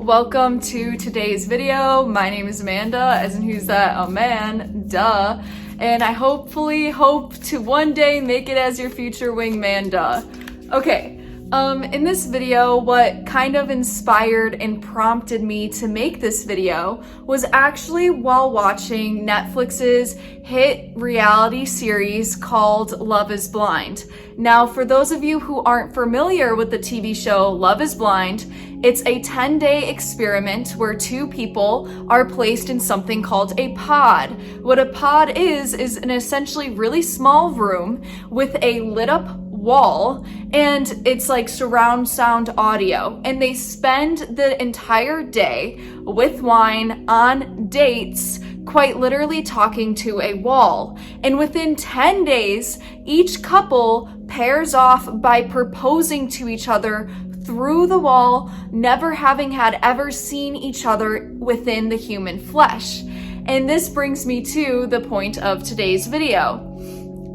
welcome to today's video. My name is Amanda, as in who's that? A man, duh. And I hope to one day make it as your future wingman, duh. Okay, in this video, what kind of inspired and prompted me to make this video was actually while watching Netflix's hit reality series called Love is Blind. Now, for those of you who aren't familiar with the TV show Love is Blind, it's a 10-day experiment where two people are placed in something called a pod. What a pod is an essentially really small room with a lit up wall, and it's like surround sound audio, and they spend the entire day with wine on dates, quite literally talking to a wall. And within 10 days, each couple pairs off by proposing to each other through the wall, never having had ever seen each other within the human flesh. And this brings me to the point of today's video.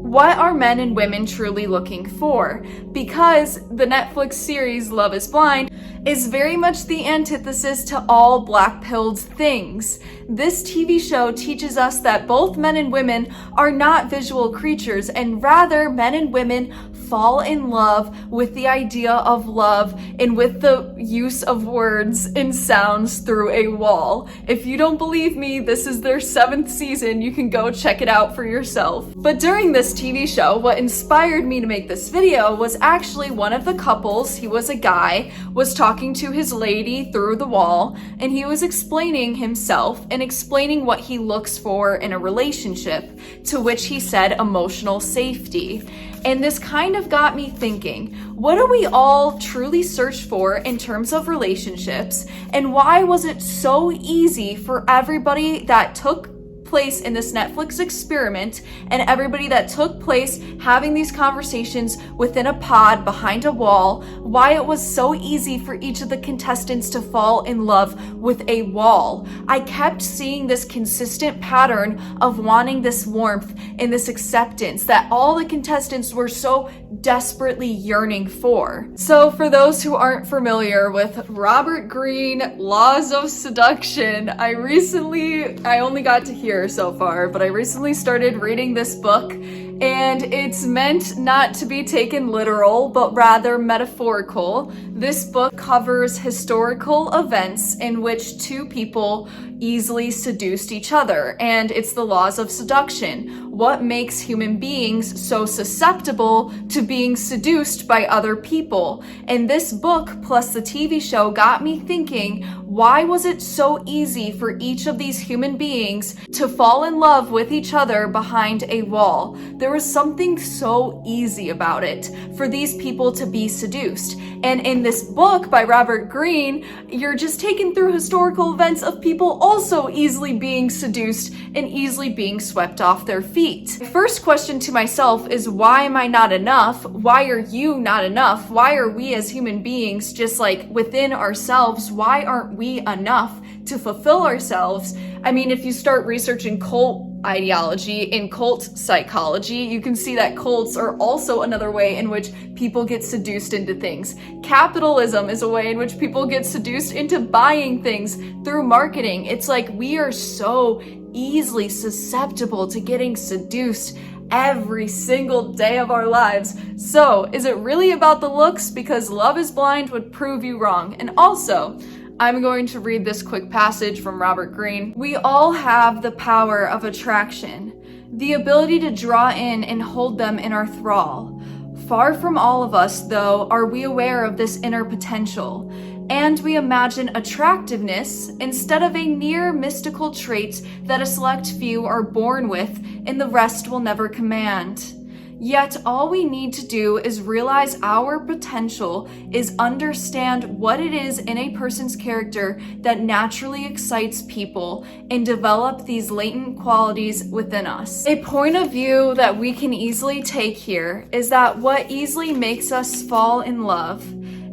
What are men and women truly looking for? Because the Netflix series Love is Blind is very much the antithesis to all black-pilled things. This TV show teaches us that both men and women are not visual creatures, and rather men and women fall in love with the idea of love and with the use of words and sounds through a wall. If you don't believe me, this is their 7th season. You can go check it out for yourself. But during this TV show, what inspired me to make this video was actually one of the couples, he was a guy, was talking to his lady through the wall, and he was explaining himself and explaining what he looks for in a relationship, to which he said emotional safety. And this kind of got me thinking, what do we all truly search for in terms of relationships? And why was it so easy for everybody that took place in this Netflix experiment and everybody that took place having these conversations within a pod behind a wall, why it was so easy for each of the contestants to fall in love with a wall? I kept seeing this consistent pattern of wanting this warmth and this acceptance that all the contestants were so desperately yearning for. So for those who aren't familiar with Robert Greene, Laws of Seduction, I only got to hear so far, but I recently started reading this book, and it's meant not to be taken literal, but rather metaphorical. This book covers historical events in which two people easily seduced each other, and it's the laws of seduction. What makes human beings so susceptible to being seduced by other people? And this book plus the TV show got me thinking, why was it so easy for each of these human beings to fall in love with each other behind a wall? There was something so easy about it for these people to be seduced. And in this book by Robert Greene, you're just taken through historical events of people also easily being seduced and easily being swept off their feet. First question to myself is, why am I not enough? Why are you not enough? Why are we as human beings just like within ourselves? Why aren't we enough to fulfill ourselves? I mean, if you start researching cult ideology and cult psychology, you can see that cults are also another way in which people get seduced into things. Capitalism is a way in which people get seduced into buying things through marketing. It's like we are so easily susceptible to getting seduced every single day of our lives. So, is it really about the looks? Because Love is Blind would prove you wrong. And also, I'm going to read this quick passage from Robert Greene. We all have the power of attraction, the ability to draw in and hold them in our thrall. Far from all of us, though, are we aware of this inner potential, and we imagine attractiveness instead of a near mystical trait that a select few are born with and the rest will never command. Yet all we need to do is realize our potential is understand what it is in a person's character that naturally excites people and develop these latent qualities within us. A point of view that we can easily take here is that what easily makes us fall in love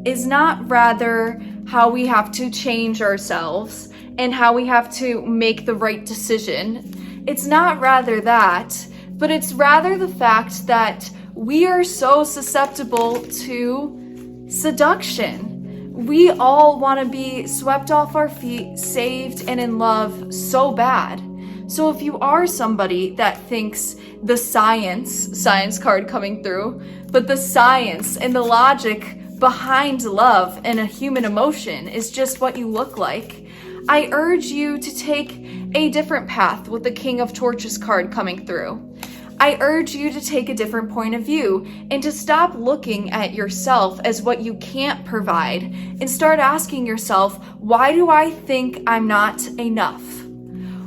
is not rather how we have to change ourselves and how we have to make the right decision. It's not rather that, but it's rather the fact that we are so susceptible to seduction. We all want to be swept off our feet, saved, and in love so bad. So if you are somebody that thinks the science card coming through, but the science and the logic behind love and a human emotion is just what you look like, I urge you to take a different path with the King of Torches card coming through. I urge you to take a different point of view and to stop looking at yourself as what you can't provide and start asking yourself, why do I think I'm not enough?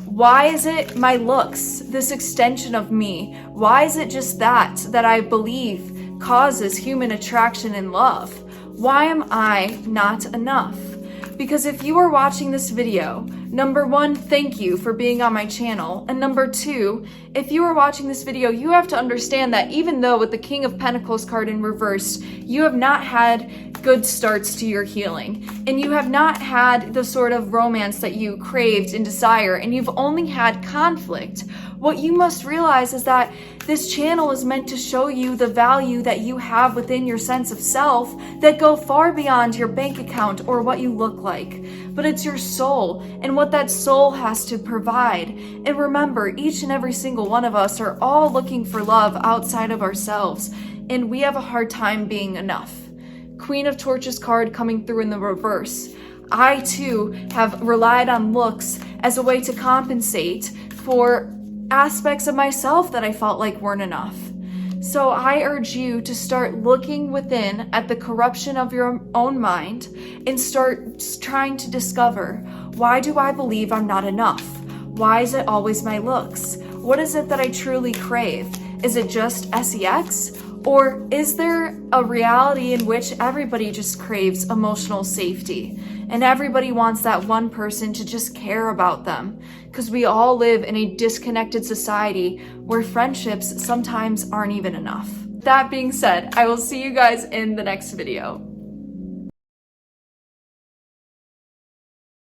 Why is it my looks, this extension of me? Why is it just that I believe causes human attraction and love? Why am I not enough? Because if you are watching this video, number one, thank you for being on my channel. And number two, if you are watching this video, you have to understand that even though with the King of Pentacles card in reverse, you have not had good starts to your healing, and you have not had the sort of romance that you craved and desire, and you've only had conflict, what you must realize is that this channel is meant to show you the value that you have within your sense of self that go far beyond your bank account or what you look like. But it's your soul and what that soul has to provide. And remember, each and every single one of us are all looking for love outside of ourselves, and we have a hard time being enough. Queen of Torches card coming through in the reverse. I too have relied on looks as a way to compensate for aspects of myself that I felt like weren't enough. So I urge you to start looking within at the corruption of your own mind and start trying to discover, why do I believe I'm not enough? Why is it always my looks? What is it that I truly crave? Is it just sex? Or is there a reality in which everybody just craves emotional safety and everybody wants that one person to just care about them? Because we all live in a disconnected society where friendships sometimes aren't even enough. That being said, I will see you guys in the next video.